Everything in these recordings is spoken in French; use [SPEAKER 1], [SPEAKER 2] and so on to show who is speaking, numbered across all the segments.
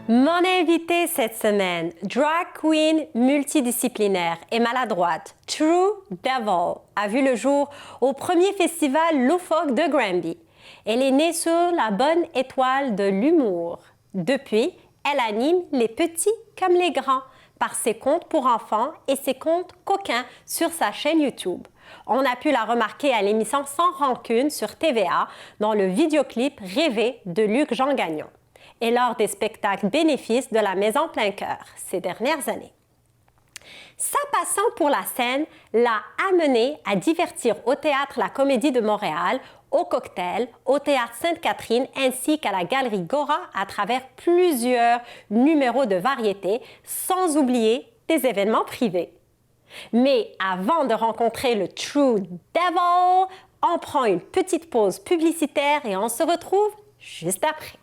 [SPEAKER 1] Mon invitée cette semaine, drag queen multidisciplinaire et maladroite, True Devil, a vu le jour au premier festival loufoque de Granby. Elle est née sur la bonne étoile de l'humour. Depuis, elle anime les petits comme les grands par ses contes pour enfants et ses contes coquins sur sa chaîne YouTube. On a pu la remarquer à l'émission Sans rancune sur TVA dans le vidéoclip Rêver de Luc-Jean Gagnon et lors des spectacles bénéfices de la Maison Plein Cœur ces dernières années. Sa passion pour la scène l'a amenée à divertir au Théâtre La Comédie de Montréal, au Cocktail, au Théâtre Sainte-Catherine ainsi qu'à la Galerie Gora à travers plusieurs numéros de variété, sans oublier des événements privés. Mais avant de rencontrer le True Devil, on prend une petite pause publicitaire et on se retrouve juste après.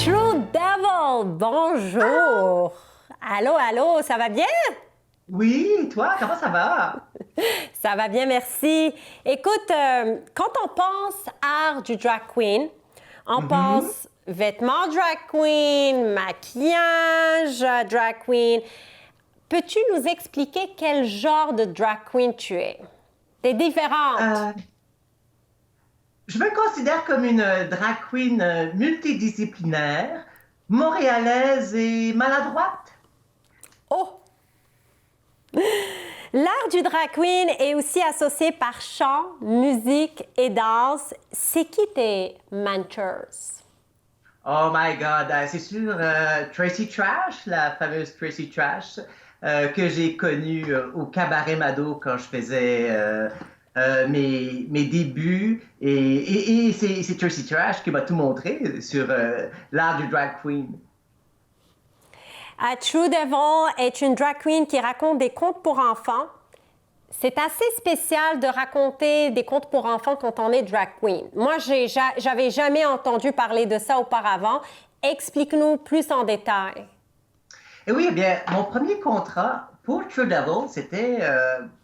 [SPEAKER 1] True Devil, bonjour! Allô, allô, ça va bien?
[SPEAKER 2] Oui, et toi, comment ça va?
[SPEAKER 1] Ça va bien, merci. Écoute, quand on pense art du drag queen, on pense vêtements drag queen, maquillage drag queen. Peux-tu nous expliquer quel genre de drag queen tu es? T'es différente.
[SPEAKER 2] Euh, je me considère comme une drag queen multidisciplinaire, montréalaise et maladroite.
[SPEAKER 1] Oh! L'art du drag queen est aussi associé par chant, musique et danse. C'est qui tes mentors?
[SPEAKER 2] Oh my God, c'est sûr, Tracy Trash, la fameuse Tracy Trash, que j'ai connue au Cabaret Mado quand je faisais mes débuts. Et c'est Tracy Trash qui m'a tout montré sur l'art du drag queen.
[SPEAKER 1] True Devil est une drag queen qui raconte des contes pour enfants. C'est assez spécial de raconter des contes pour enfants quand on est drag queen. Moi, j'avais jamais entendu parler de ça auparavant. Explique-nous plus en détail.
[SPEAKER 2] Et oui, eh bien, mon premier contrat pour True Devil, c'était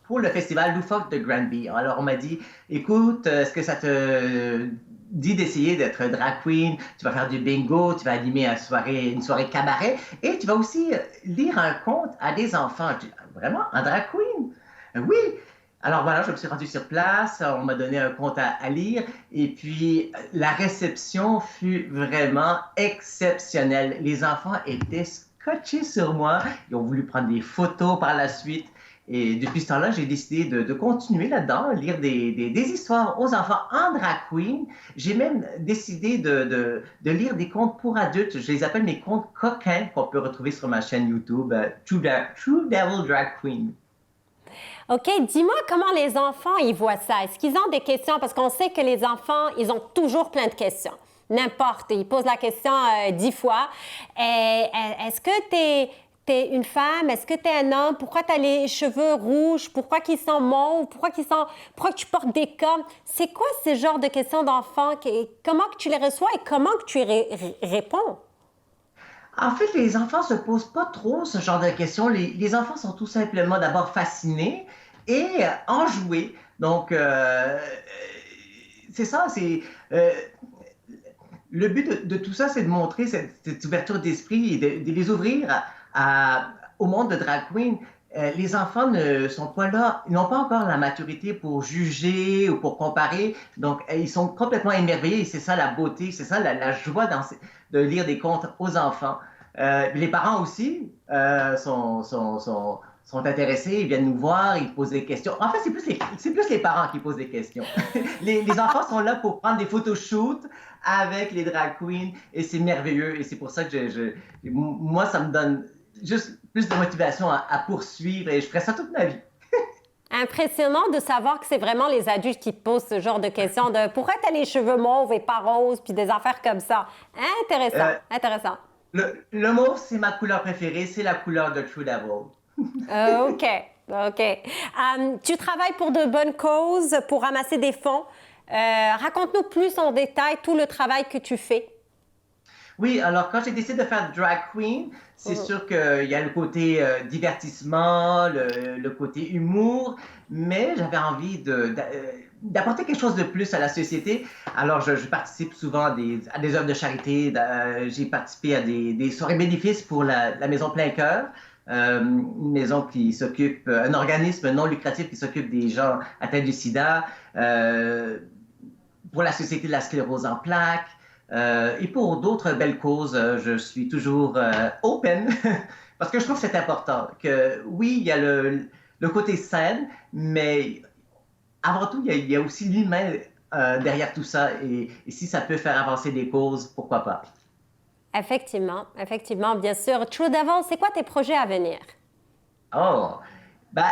[SPEAKER 2] pour le festival Loufoque de Granby. Alors, on m'a dit, écoute, est-ce que ça te dit d'essayer d'être drag queen? Tu vas faire du bingo, tu vas animer une soirée cabaret et tu vas aussi lire un conte à des enfants. Je dis, vraiment, un drag queen? Oui! Alors voilà, je me suis rendu sur place, on m'a donné un conte à lire et puis la réception fut vraiment exceptionnelle. Les enfants étaient scotchés sur moi, ils ont voulu prendre des photos par la suite et depuis ce temps-là, j'ai décidé de continuer là-dedans, lire des histoires aux enfants en drag queen. J'ai même décidé de lire des contes pour adultes, je les appelle mes contes coquins qu'on peut retrouver sur ma chaîne YouTube, True Devil Drag Queen.
[SPEAKER 1] OK, dis-moi comment les enfants ils voient ça. Est-ce qu'ils ont des questions? Parce qu'on sait que les enfants, ils ont toujours plein de questions. N'importe, ils posent la question 10 fois. Est-ce que t'es une femme? Est-ce que t'es un homme? Pourquoi t'as les cheveux rouges? Pourquoi qu'ils sont mauves? Pourquoi tu portes des cornes? C'est quoi ce genre de questions d'enfants? Comment que tu les reçois et comment que tu y réponds?
[SPEAKER 2] En fait, les enfants se posent pas trop ce genre de questions. Les enfants sont tout simplement d'abord fascinés et enjoués. Donc, c'est ça, euh, le but de tout ça, c'est de montrer cette ouverture d'esprit et de les ouvrir au monde de drag queen. Les enfants ne sont pas là, ils n'ont pas encore la maturité pour juger ou pour comparer. Donc, ils sont complètement émerveillés et c'est ça la beauté, c'est ça la joie de lire des contes aux enfants. Les parents aussi sont intéressés, ils viennent nous voir, ils posent des questions. En fait, c'est plus les parents qui posent des questions. Les enfants sont là pour prendre des photoshoots avec les drag queens et c'est merveilleux. Et c'est pour ça que moi, ça me donne juste plus de motivation à poursuivre et je ferai ça toute ma vie.
[SPEAKER 1] Impressionnant de savoir que c'est vraiment les adultes qui posent ce genre de questions de pourquoi t'as les cheveux mauves et pas roses, puis des affaires comme ça. Intéressant, intéressant.
[SPEAKER 2] Le mauve, c'est ma couleur préférée, c'est la couleur de True Devil.
[SPEAKER 1] OK, OK. Tu travailles pour de bonnes causes, pour ramasser des fonds. Raconte-nous plus en détail tout le travail que tu fais.
[SPEAKER 2] Oui, alors quand j'ai décidé de faire drag queen, c'est sûr qu'il y a le côté divertissement, le côté humour, mais j'avais envie d'apporter quelque chose de plus à la société. Alors, je participe souvent à des œuvres de charité. J'ai participé à des soirées bénéfices pour la Maison Plein Cœur, une maison qui s'occupe, un organisme non lucratif qui s'occupe des gens atteints du sida, pour la Société de la sclérose en plaques. Et pour d'autres belles causes, je suis toujours open parce que je trouve que c'est important. Que oui, il y a le côté scène, mais avant tout, il y a aussi l'humain derrière tout ça. Et si ça peut faire avancer des causes, pourquoi pas?
[SPEAKER 1] Effectivement, effectivement, bien sûr. True Devil, c'est quoi tes projets à venir?
[SPEAKER 2] Oh, ben,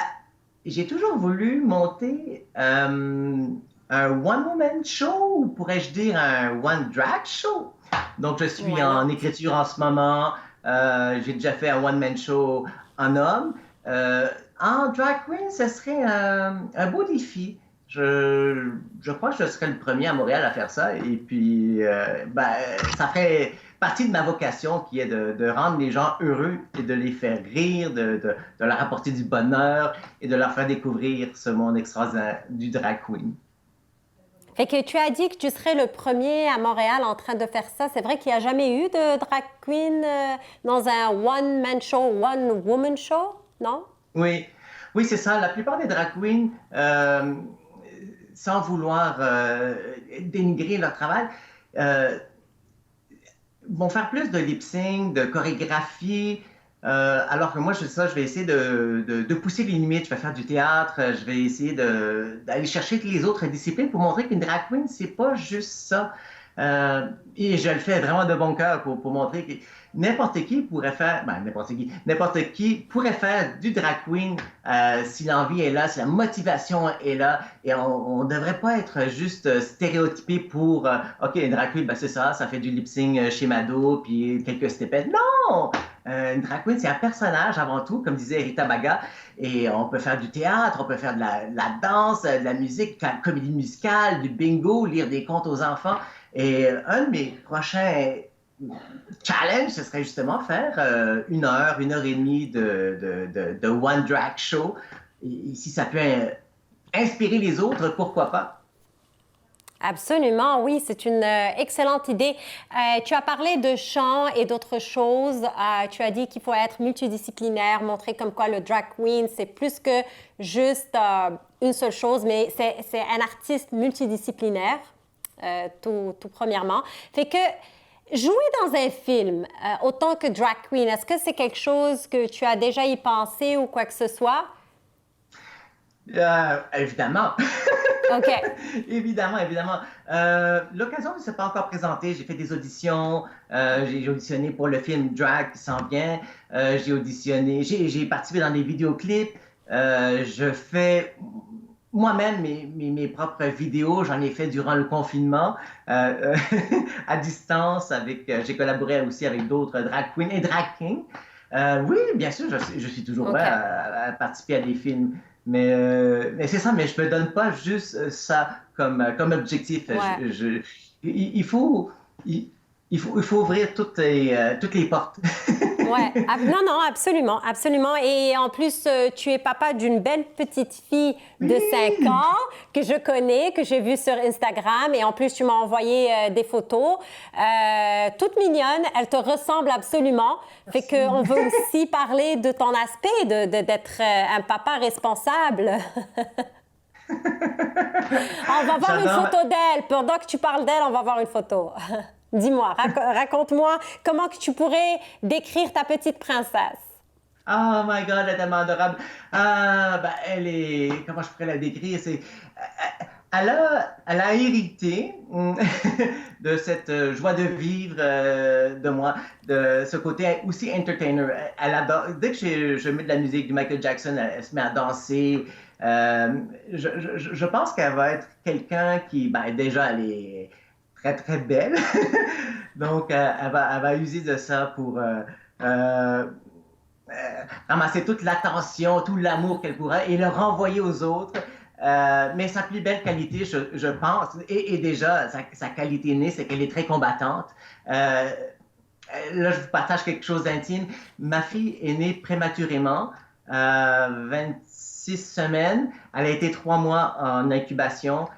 [SPEAKER 2] j'ai toujours voulu monter un one-woman show, ou pourrais-je dire un one-drag show. Donc, je suis
[SPEAKER 1] Why
[SPEAKER 2] en
[SPEAKER 1] not?
[SPEAKER 2] écriture en ce moment. J'ai déjà fait un one-man show en homme. En drag queen, ce serait un beau défi. Je crois que je serais le premier à Montréal à faire ça. Et puis, ben, ça ferait partie de ma vocation qui est de rendre les gens heureux et de les faire rire, de leur apporter du bonheur et de leur faire découvrir ce monde extraordinaire du drag queen.
[SPEAKER 1] Fait que tu as dit que tu serais le premier à Montréal en train de faire ça. C'est vrai qu'il n'y a jamais eu de drag queen dans un one-man show, one-woman show, non?
[SPEAKER 2] Oui, oui, c'est ça. La plupart des drag queens, sans vouloir dénigrer leur travail, euh, vont faire plus de lip sync, de chorégraphie, alors que moi, je vais essayer de pousser les limites. Je vais faire du théâtre, je vais essayer d'aller chercher les autres disciplines pour montrer qu'une drag queen, c'est pas juste ça. Et je le fais vraiment de bon cœur pour montrer que n'importe qui pourrait faire, ben, n'importe qui pourrait faire du drag queen si l'envie est là, si la motivation est là. Et on ne devrait pas être juste stéréotypé pour, OK, une drag queen, ben, c'est ça, ça fait du lip sync chez Mado, puis quelques steppettes. Non! Une drag queen, c'est un personnage avant tout, comme disait Rita Baga. Et on peut faire du théâtre, on peut faire de la danse, de la musique, de la comédie musicale, du bingo, lire des contes aux enfants. Et un de mes prochains challenges, ce serait justement faire une heure et demie de One Drag Show. Et si ça peut inspirer les autres, pourquoi pas?
[SPEAKER 1] Absolument, oui, c'est une excellente idée. Tu as parlé de chant et d'autres choses. Tu as dit qu'il faut être multidisciplinaire, montrer comme quoi le drag queen, c'est plus que juste une seule chose, mais c'est un artiste multidisciplinaire, tout premièrement. Fait que jouer dans un film, autant que drag queen, est-ce que c'est quelque chose que tu as déjà y pensé ou quoi que ce soit?
[SPEAKER 2] Évidemment.
[SPEAKER 1] OK.
[SPEAKER 2] Évidemment, évidemment. L'occasion ne s'est pas encore présentée. J'ai fait des auditions. J'ai auditionné pour le film Drag qui s'en vient. J'ai auditionné. J'ai participé dans des vidéoclips. Je fais moi-même mes propres vidéos. J'en ai fait durant le confinement à distance. J'ai collaboré aussi avec d'autres drag queens et drag kings. Oui, bien sûr, je suis toujours
[SPEAKER 1] OK.
[SPEAKER 2] prêt à participer à des films. Mais c'est ça, mais je me donne pas juste ça comme objectif.
[SPEAKER 1] Ouais.
[SPEAKER 2] Il faut, il faut ouvrir toutes les portes.
[SPEAKER 1] Ouais, non, non, absolument, absolument. Et en plus, tu es papa d'une belle petite fille de 5
[SPEAKER 2] Oui!
[SPEAKER 1] ans que je connais, que j'ai vue sur Instagram. Et en plus, tu m'as envoyé des photos. Toute mignonne, elle te ressemble absolument. Fait
[SPEAKER 2] Merci.
[SPEAKER 1] qu'on veut aussi parler de ton aspect, d'être un papa responsable. On va voir une
[SPEAKER 2] J'adore.
[SPEAKER 1] photo d'elle. Pendant que tu parles d'elle, on va voir une photo. Dis-moi, raconte-moi comment que tu pourrais décrire ta petite princesse.
[SPEAKER 2] Oh my God, elle est tellement adorable. Ben, elle est, comment je pourrais la décrire? Elle a hérité de cette joie de vivre de moi, de ce côté aussi entertainer. Elle adore, dès que je mets de la musique du Michael Jackson, elle se met à danser. Je pense qu'elle va être quelqu'un qui, ben, déjà, elle est très, très belle. Donc, elle va user de ça pour euh, ramasser toute l'attention, tout l'amour qu'elle pourrait et le renvoyer aux autres. Mais sa plus belle qualité, je pense, et déjà, sa qualité née, c'est qu'elle est très combattante. là, je vous partage quelque chose d'intime. Ma fille est née prématurément, 26 semaines. Elle a été 3 mois en incubation.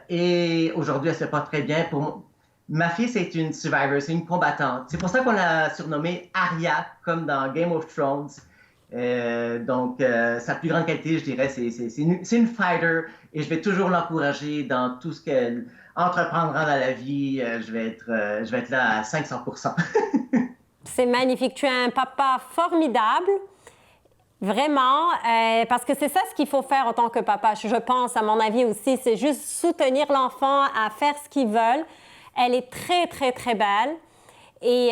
[SPEAKER 2] Et aujourd'hui, elle se porte très bien. Ma fille, c'est une survivor, c'est une combattante. C'est pour ça qu'on l'a surnommée Arya, comme dans Game of Thrones. Sa plus grande qualité, je dirais, c'est une fighter et je vais toujours l'encourager dans tout ce qu'elle entreprendra dans la vie. Je vais être là à 500%.
[SPEAKER 1] C'est magnifique. Tu es un papa formidable. Vraiment, parce que c'est ça ce qu'il faut faire en tant que papa. Je pense, à mon avis aussi, c'est juste soutenir l'enfant à faire ce qu'ils veulent. Elle est très, très, très belle. Et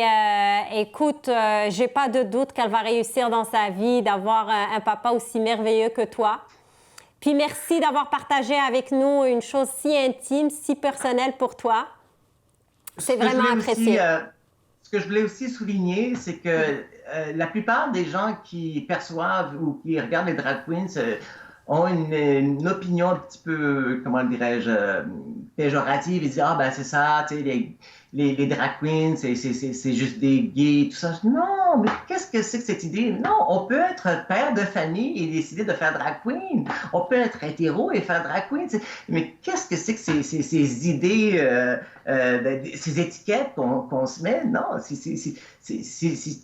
[SPEAKER 1] écoute, j'ai pas de doute qu'elle va réussir dans sa vie d'avoir un papa aussi merveilleux que toi. Puis merci d'avoir partagé avec nous une chose si intime, si personnelle pour toi. C'est vraiment apprécié.
[SPEAKER 2] Ce que je voulais aussi souligner, c'est que la plupart des gens qui perçoivent ou qui regardent les drag queens ont une opinion un petit peu, comment dirais-je, péjorative. Ils disent, ah ben c'est ça, tu sais, les drag queens, c'est juste des gays, tout ça. Non, mais qu'est-ce que c'est que cette idée? Non, on peut être père de famille et décider de faire drag queen. On peut être hétéro et faire drag queen. Mais qu'est-ce que c'est que ces idées, ces étiquettes qu'on se met? Non, si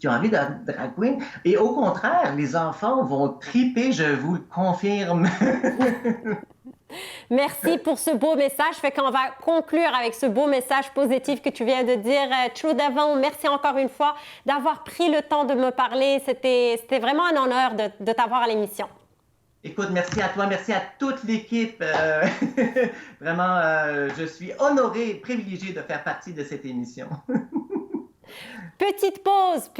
[SPEAKER 2] tu as envie d'être drag queen. Et au contraire, les enfants vont triper, je vous le confirme.
[SPEAKER 1] Merci pour ce beau message. Fait qu'on va conclure avec ce beau message positif que tu viens de dire. True Devil, merci encore une fois d'avoir pris le temps de me parler. C'était vraiment un honneur de t'avoir à l'émission.
[SPEAKER 2] Écoute, merci à toi, merci à toute l'équipe. Vraiment, je suis honoré et privilégié de faire partie de cette émission.
[SPEAKER 1] Petite pause.